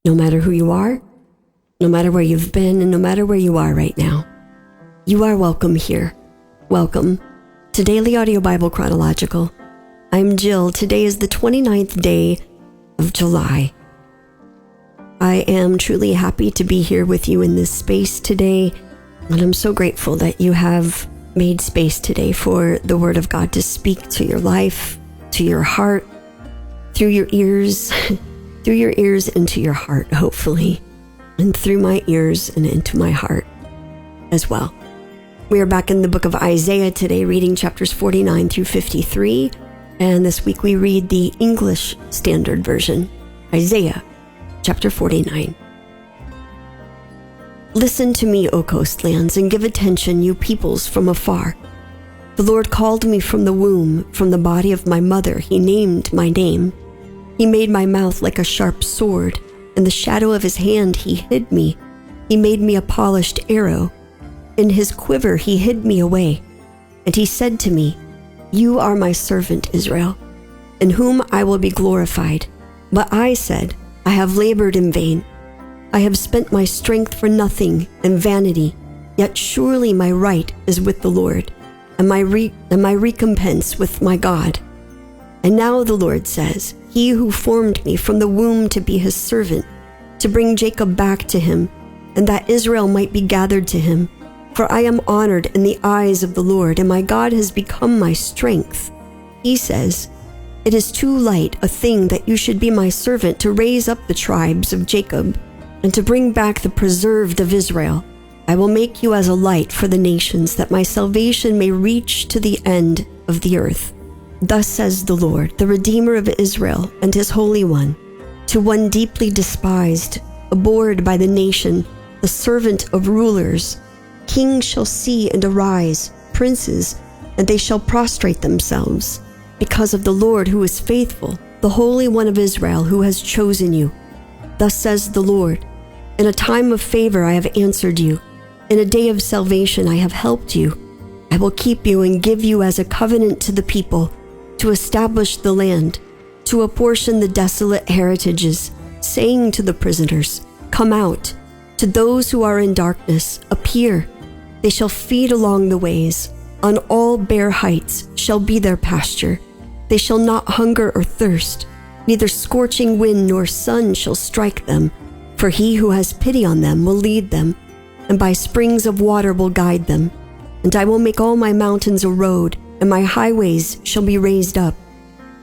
no matter who you are, no matter where you've been, and no matter where you are right now. You are welcome here. Welcome to Daily Audio Bible Chronological. I'm Jill. Today is the 29th day of July. I am truly happy to be here with you in this space today, and I'm so grateful that you have made space today for the Word of God to speak to your life, to your heart, through your ears, through your ears into your heart, hopefully, and through my ears and into my heart as well. We are back in the book of Isaiah today, reading chapters 49 through 53, and this week we read the English Standard Version, Isaiah chapter 49. Listen to me, O coastlands, and give attention, you peoples from afar. The Lord called me from the womb, from the body of my mother. He named my name. He made my mouth like a sharp sword. In the shadow of his hand he hid me. He made me a polished arrow. In his quiver he hid me away. And he said to me, You are my servant Israel, in whom I will be glorified. But I said, I have labored in vain. I have spent my strength for nothing and vanity. Yet surely my right is with the Lord, and my recompense with my God. And now the Lord says, He who formed me from the womb to be his servant, to bring Jacob back to him, and that Israel might be gathered to him. For I am honored in the eyes of the Lord, and my God has become my strength. He says, It is too light a thing that you should be my servant to raise up the tribes of Jacob, and to bring back the preserved of Israel. I will make you as a light for the nations, that my salvation may reach to the end of the earth. Thus says the Lord, the Redeemer of Israel and his Holy One, to one deeply despised, abhorred by the nation, the servant of rulers. Kings shall see and arise, princes, and they shall prostrate themselves, because of the Lord who is faithful, the Holy One of Israel who has chosen you. Thus says the Lord, in a time of favor I have answered you. In a day of salvation I have helped you. I will keep you and give you as a covenant to the people, to establish the land, to apportion the desolate heritages, saying to the prisoners, Come out. To those who are in darkness, appear. They shall feed along the ways. On all bare heights shall be their pasture. They shall not hunger or thirst. Neither scorching wind nor sun shall strike them. For he who has pity on them will lead them, and by springs of water will guide them. And I will make all my mountains a road, and my highways shall be raised up.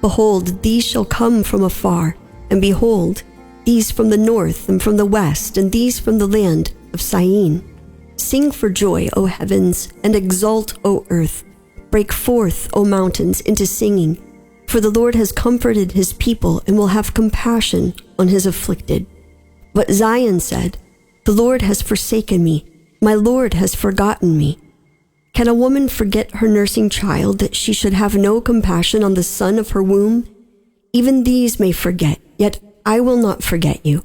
Behold, these shall come from afar, and behold, these from the north and from the west, and these from the land of Syene. Sing for joy, O heavens, and exult, O earth. Break forth, O mountains, into singing. For the Lord has comforted his people, and will have compassion on his afflicted. But Zion said, The Lord has forsaken me. My Lord has forgotten me. Can a woman forget her nursing child, that she should have no compassion on the son of her womb? Even these may forget, yet I will not forget you.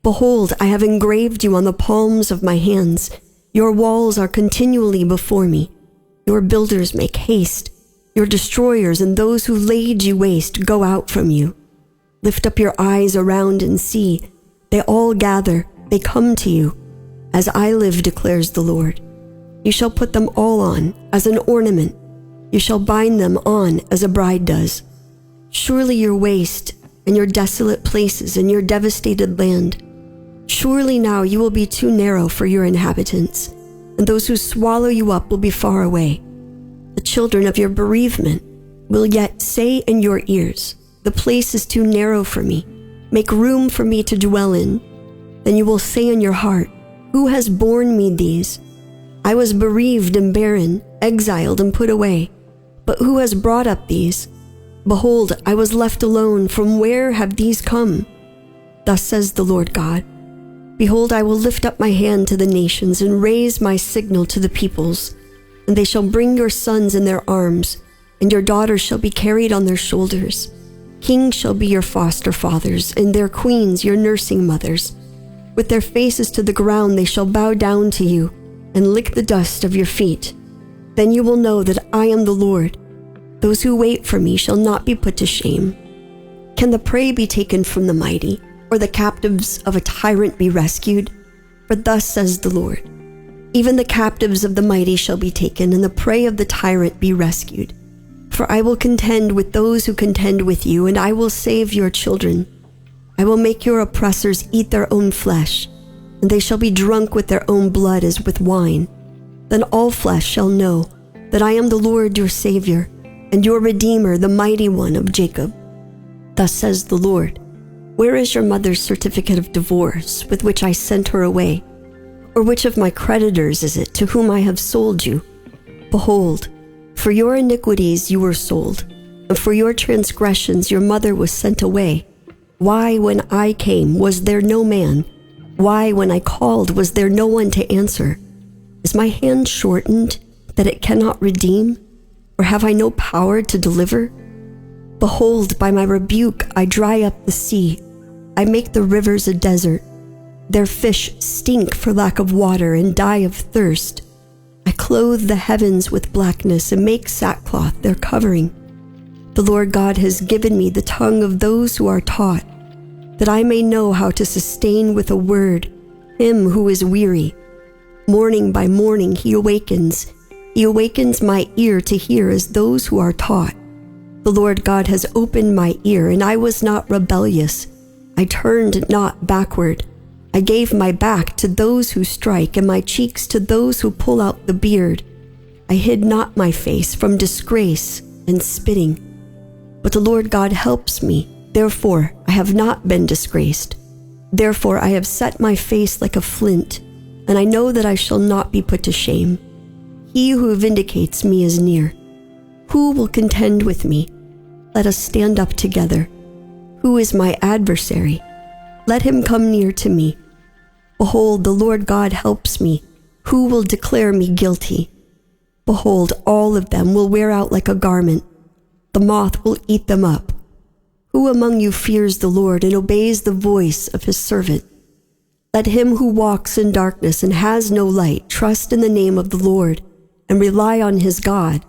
Behold, I have engraved you on the palms of my hands. Your walls are continually before me. Your builders make haste. Your destroyers and those who laid you waste go out from you. Lift up your eyes around and see. They all gather, they come to you. As I live, declares the Lord. You shall put them all on as an ornament. You shall bind them on as a bride does. Surely your waste and your desolate places and your devastated land. Surely now you will be too narrow for your inhabitants, and those who swallow you up will be far away. The children of your bereavement will yet say in your ears, The place is too narrow for me. Make room for me to dwell in. Then you will say in your heart, Who has borne me these? I was bereaved and barren, exiled and put away. But who has brought up these? Behold, I was left alone. From where have these come? Thus says the Lord God. Behold, I will lift up my hand to the nations and raise my signal to the peoples. And they shall bring your sons in their arms, and your daughters shall be carried on their shoulders. Kings shall be your foster fathers, and their queens your nursing mothers. With their faces to the ground they shall bow down to you, and lick the dust of your feet. Then you will know that I am the Lord. Those who wait for me shall not be put to shame. Can the prey be taken from the mighty, or the captives of a tyrant be rescued? For thus says the Lord, even the captives of the mighty shall be taken, and the prey of the tyrant be rescued. For I will contend with those who contend with you, and I will save your children. I will make your oppressors eat their own flesh, and they shall be drunk with their own blood as with wine. Then all flesh shall know that I am the Lord your Savior, and your Redeemer, the mighty one of Jacob. Thus says the Lord, where is your mother's certificate of divorce with which I sent her away? Or which of my creditors is it to whom I have sold you? Behold, for your iniquities you were sold, and for your transgressions your mother was sent away. Why, when I came, was there no man? Why, when I called, was there no one to answer? Is my hand shortened, that it cannot redeem? Or have I no power to deliver? Behold, by my rebuke I dry up the sea. I make the rivers a desert. Their fish stink for lack of water and die of thirst. I clothe the heavens with blackness and make sackcloth their covering. The Lord God has given me the tongue of those who are taught, that I may know how to sustain with a word him who is weary. Morning by morning he awakens. He awakens my ear to hear as those who are taught. The Lord God has opened my ear, and I was not rebellious. I turned not backward. I gave my back to those who strike, and my cheeks to those who pull out the beard. I hid not my face from disgrace and spitting. But the Lord God helps me. Therefore I have not been disgraced. Therefore I have set my face like a flint, and I know that I shall not be put to shame. He who vindicates me is near. Who will contend with me? Let us stand up together. Who is my adversary? Let him come near to me. Behold, the Lord God helps me. Who will declare me guilty? Behold, all of them will wear out like a garment. The moth will eat them up. Who among you fears the Lord and obeys the voice of his servant? Let him who walks in darkness and has no light trust in the name of the Lord and rely on his God.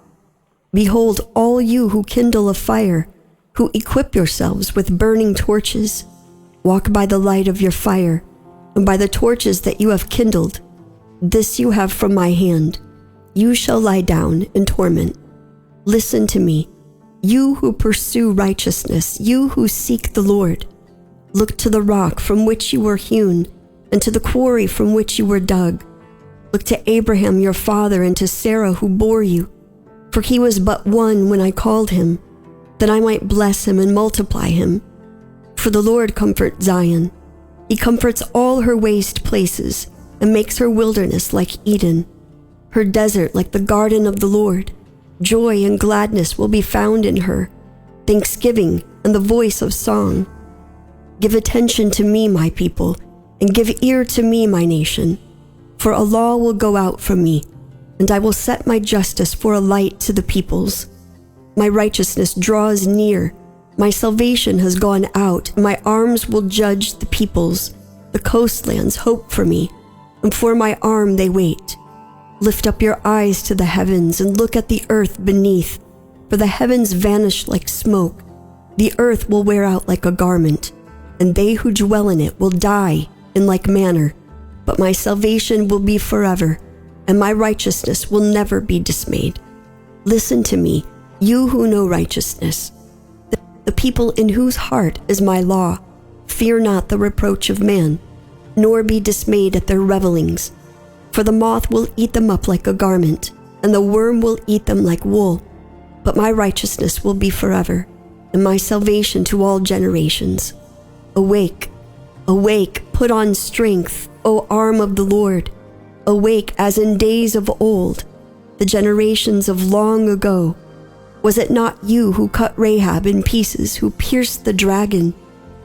Behold, all you who kindle a fire, who equip yourselves with burning torches, walk by the light of your fire and by the torches that you have kindled. This you have from my hand. You shall lie down in torment. Listen to me, you who pursue righteousness, you who seek the Lord. Look to the rock from which you were hewn, and to the quarry from which you were dug. Look to Abraham your father and to Sarah who bore you. For he was but one when I called him, that I might bless him and multiply him. For the Lord comforts Zion. He comforts all her waste places and makes her wilderness like Eden, her desert like the garden of the Lord. Joy and gladness will be found in her, thanksgiving and the voice of song. Give attention to me, my people, and give ear to me, my nation. For a law will go out from me, and I will set my justice for a light to the peoples. My righteousness draws near. My salvation has gone out, and my arms will judge the peoples. The coastlands hope for me, and for my arm they wait. Lift up your eyes to the heavens and look at the earth beneath, for the heavens vanish like smoke. The earth will wear out like a garment, and they who dwell in it will die in like manner. But my salvation will be forever, and my righteousness will never be dismayed. Listen to me, you who know righteousness, the people in whose heart is my law. Fear not the reproach of man, nor be dismayed at their revelings. For the moth will eat them up like a garment, and the worm will eat them like wool. But my righteousness will be forever, and my salvation to all generations. Awake, awake, put on strength, O arm of the Lord. Awake as in days of old, the generations of long ago. Was it not you who cut Rahab in pieces, who pierced the dragon?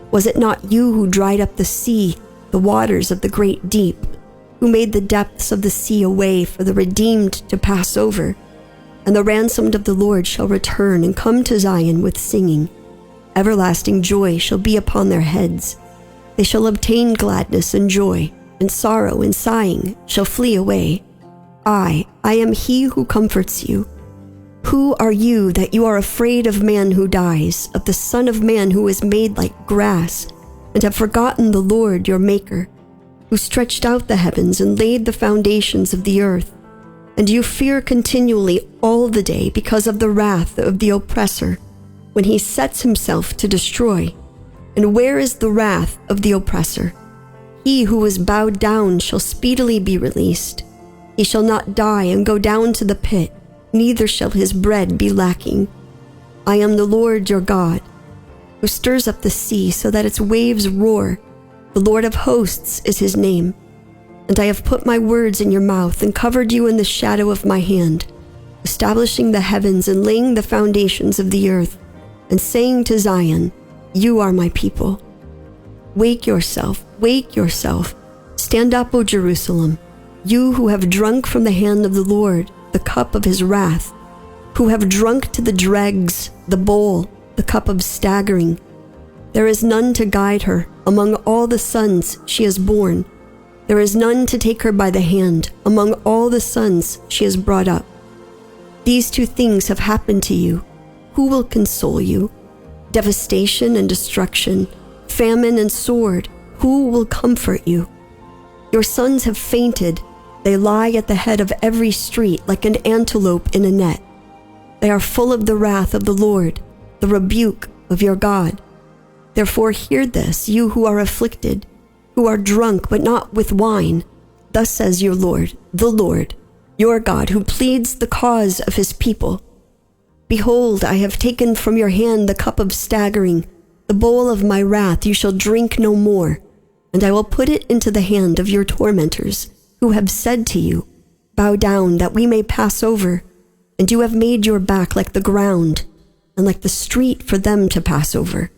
Was it not you who dried up the sea, the waters of the great deep, who made the depths of the sea a way for the redeemed to pass over? And the ransomed of the Lord shall return and come to Zion with singing. Everlasting joy shall be upon their heads. They shall obtain gladness and joy, and sorrow and sighing shall flee away. I am he who comforts you. Who are you that you are afraid of man who dies, of the Son of Man who is made like grass, and have forgotten the Lord your Maker, who stretched out the heavens and laid the foundations of the earth. And you fear continually all the day because of the wrath of the oppressor, when he sets himself to destroy. And where is the wrath of the oppressor? He who is bowed down shall speedily be released. He shall not die and go down to the pit, neither shall his bread be lacking. I am the Lord your God, who stirs up the sea so that its waves roar. The Lord of hosts is his name. And I have put my words in your mouth and covered you in the shadow of my hand, establishing the heavens and laying the foundations of the earth, and saying to Zion, you are my people. Wake yourself, stand up, O Jerusalem, you who have drunk from the hand of the Lord the cup of his wrath, who have drunk to the dregs the bowl, the cup of staggering. There is none to guide her among all the sons she has borne. There is none to take her by the hand among all the sons she has brought up. These two things have happened to you. Who will console you? Devastation and destruction, famine and sword. Who will comfort you? Your sons have fainted. They lie at the head of every street like an antelope in a net. They are full of the wrath of the Lord, the rebuke of your God. Therefore hear this, you who are afflicted, who are drunk but not with wine. Thus says your Lord, the Lord, your God, who pleads the cause of his people. Behold, I have taken from your hand the cup of staggering, the bowl of my wrath. You shall drink no more, and I will put it into the hand of your tormentors, who have said to you, bow down that we may pass over. And you have made your back like the ground, and like the street for them to pass over.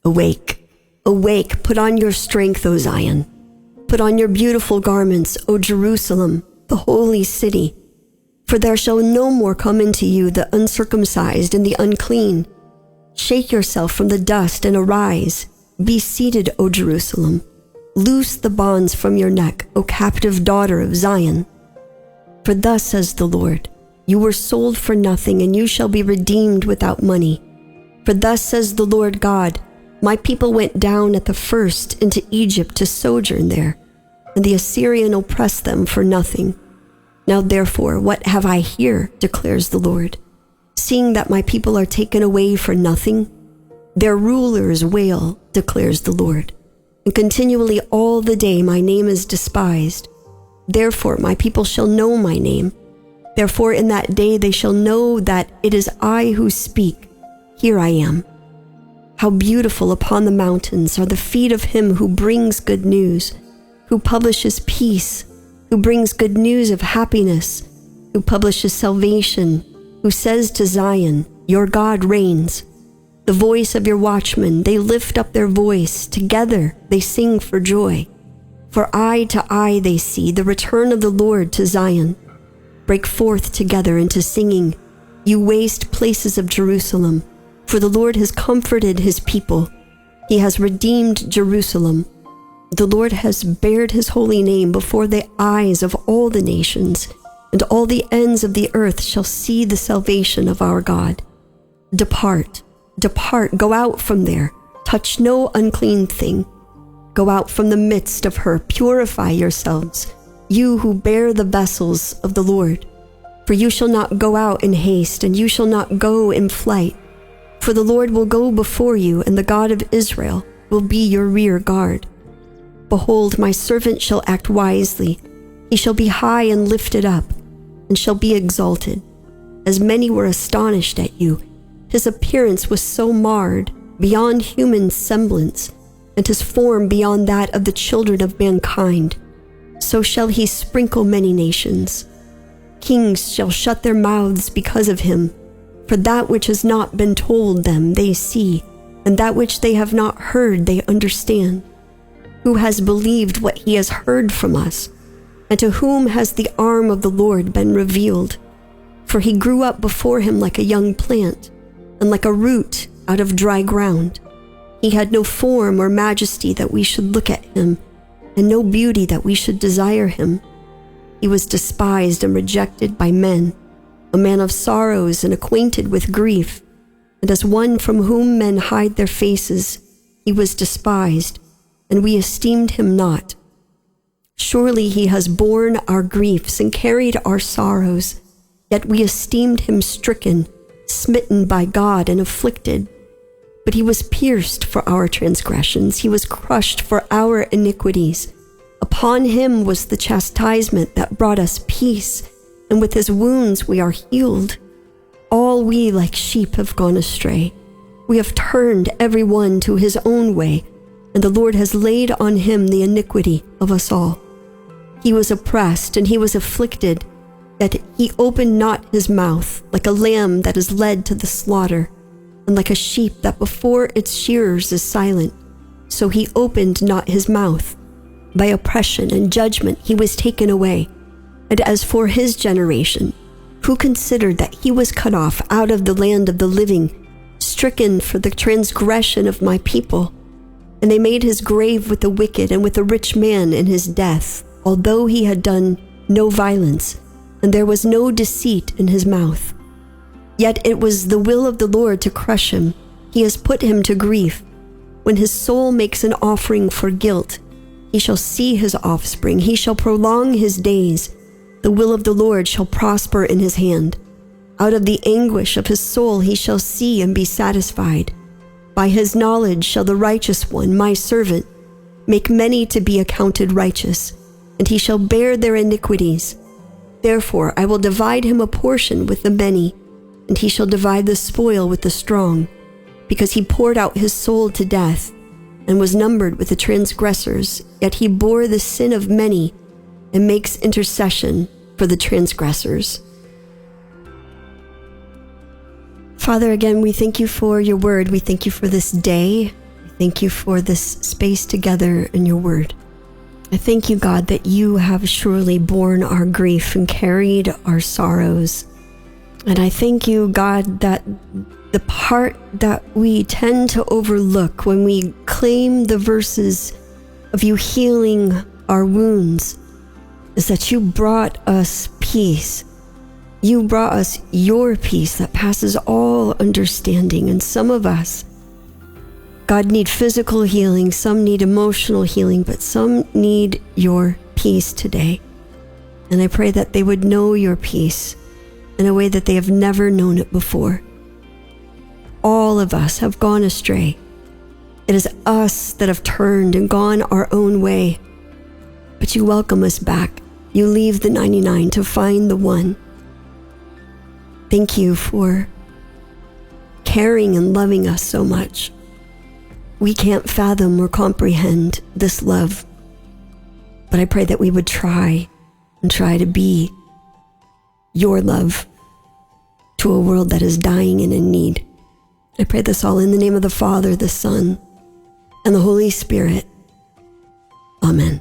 Awake, awake, put on your strength, O Zion. Put on your beautiful garments, O Jerusalem, the holy city. For there shall no more come into you the uncircumcised and the unclean. Shake yourself from the dust and arise. Be seated, O Jerusalem. Loose the bonds from your neck, O captive daughter of Zion. For thus says the Lord, you were sold for nothing, and you shall be redeemed without money. For thus says the Lord God, my people went down at the first into Egypt to sojourn there, and the Assyrian oppressed them for nothing. Now therefore, what have I here, declares the Lord, seeing that my people are taken away for nothing? Their rulers wail, declares the Lord, and continually all the day my name is despised. Therefore my people shall know my name. Therefore in that day they shall know that it is I who speak. Here I am. How beautiful upon the mountains are the feet of him who brings good news, who publishes peace, who brings good news of happiness, who publishes salvation, who says to Zion, your God reigns. The voice of your watchmen, they lift up their voice. Together they sing for joy. For eye to eye they see the return of the Lord to Zion. Break forth together into singing, you waste places of Jerusalem, for the Lord has comforted his people. He has redeemed Jerusalem. The Lord has bared his holy name before the eyes of all the nations, and all the ends of the earth shall see the salvation of our God. Depart, depart, go out from there, touch no unclean thing. Go out from the midst of her, purify yourselves, you who bear the vessels of the Lord. For you shall not go out in haste, and you shall not go in flight. For the Lord will go before you, and the God of Israel will be your rear guard. Behold, my servant shall act wisely. He shall be high and lifted up, and shall be exalted. As many were astonished at you, his appearance was so marred, beyond human semblance, and his form beyond that of the children of mankind. So shall he sprinkle many nations. Kings shall shut their mouths because of him, for that which has not been told them they see, and that which they have not heard they understand. Who has believed what he has heard from us, and to whom has the arm of the Lord been revealed? For he grew up before him like a young plant, and like a root out of dry ground. He had no form or majesty that we should look at him, and no beauty that we should desire him. He was despised and rejected by men, a man of sorrows and acquainted with grief, and as one from whom men hide their faces, he was despised, and we esteemed him not. Surely he has borne our griefs and carried our sorrows, yet we esteemed him stricken, smitten by God, and afflicted. But he was pierced for our transgressions, he was crushed for our iniquities. Upon him was the chastisement that brought us peace, and with his wounds we are healed. All we like sheep have gone astray. We have turned every one to his own way, and the Lord has laid on him the iniquity of us all. He was oppressed and he was afflicted, yet he opened not his mouth, like a lamb that is led to the slaughter, and like a sheep that before its shearers is silent, so he opened not his mouth. By oppression and judgment he was taken away. And as for his generation, who considered that he was cut off out of the land of the living, stricken for the transgression of my people? And they made his grave with the wicked and with the rich man in his death, although he had done no violence, and there was no deceit in his mouth. Yet it was the will of the Lord to crush him. He has put him to grief. When his soul makes an offering for guilt, he shall see his offspring. He shall prolong his days. The will of the Lord shall prosper in his hand. Out of the anguish of his soul he shall see and be satisfied. By his knowledge shall the righteous one, my servant, make many to be accounted righteous, and he shall bear their iniquities. Therefore I will divide him a portion with the many, and he shall divide the spoil with the strong, because he poured out his soul to death, and was numbered with the transgressors, yet he bore the sin of many, and makes intercession for the transgressors. Father, again, we thank you for your word. We thank you for this day. We thank you for this space together in your word. I thank you, God, that you have surely borne our grief and carried our sorrows. And I thank you, God, that the part that we tend to overlook when we claim the verses of you healing our wounds is that you brought us peace. You brought us your peace that passes all understanding. And some of us, God, need physical healing, some need emotional healing, but some need your peace today. And I pray that they would know your peace in a way that they have never known it before. All of us have gone astray. It is us that have turned and gone our own way. But you welcome us back. You leave the 99 to find the one. Thank you for caring and loving us so much. We can't fathom or comprehend this love, but I pray that we would try to be your love to a world that is dying and in need. I pray this all in the name of the Father, the Son, and the Holy Spirit. Amen.